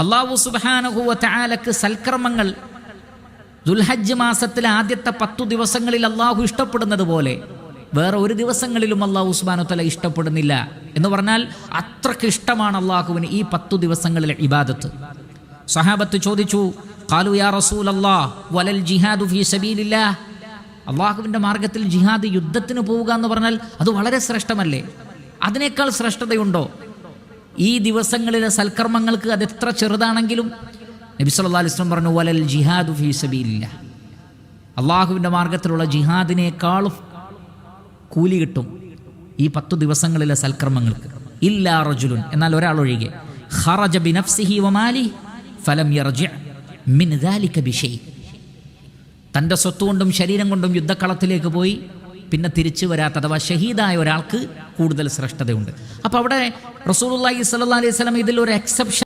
അല്ലാഹു സുബ്ഹാനഹു വ തആലക്ക് സൽക്കർമ്മങ്ങൾ ദുൽഹജ്ജ് മാസത്തിലെ ആദ്യത്തെ 10 ദിവസങ്ങളിൽ അള്ളാഹു ഇഷ്ടപ്പെടുന്നത് പോലെ വേറെ ഒരു ദിവസങ്ങളിലും അള്ളാഹു സുബ്ഹാനഹു വ തആല ഇഷ്ടപ്പെടുന്നില്ല. എന്ന് പറഞ്ഞാൽ അത്രയ്ക്ക് ഇഷ്ടമാണ് അള്ളാഹുവിന് ഈ 10 ദിവസങ്ങളിലെ ഇബാദത്ത്. സഹാബത്ത് ചോദിച്ചു, ഖാലു യാ റസൂലല്ലാഹ് വലൽ ജിഹാദു ഫീ സബീലില്ലാഹ്, അള്ളാഹുവിൻ്റെ മാർഗത്തിൽ ജിഹാദ്, യുദ്ധത്തിന് പോവുക എന്ന് പറഞ്ഞാൽ അത് വളരെ ശ്രേഷ്ഠമല്ലേ? അതിനേക്കാൾ ശ്രേഷ്ഠതയുണ്ടോ? ഈ ദിവസങ്ങളിലെ സൽക്കർമ്മങ്ങൾക്ക് അതെത്ര ചെറുതാണെങ്കിലും നബി സല്ലല്ലാഹു അലൈഹി വസല്ലം പറഞ്ഞു, വലൽ ജിഹാദു ഫീ സബീലില്ലാഹ്, അള്ളാഹുവിൻ്റെ മാർഗത്തിലുള്ള ജിഹാദിനേക്കാൾ കൂലി കിട്ടും ഈ 10 ദിവസങ്ങളിലെ സൽക്കർമ്മങ്ങൾക്ക്. ഇല്ലാ റജുലുൻ, എന്നാൽ ഒരാളൊഴികെ, ഖറജ ബിനഫ്സിഹി വമാലിഹി ഫലം യർജി മിൻ ദാലിക ബിശൈ, തൻ്റെ സ്വത്തുകൊണ്ടും ശരീരം കൊണ്ടും യുദ്ധക്കളത്തിലേക്ക് പോയി പിന്നെ തിരിച്ചു വരാത്ത അഥവാ ഷഹീദായ ഒരാൾക്ക് കൂടുതൽ ശ്രേഷ്ഠതയുണ്ട്. അപ്പോൾ അവിടെ റസൂലുള്ളാഹി സ്വല്ലല്ലാഹു അലൈഹി വസല്ലം ഇതിലൊരു എക്സെപ്ഷൻ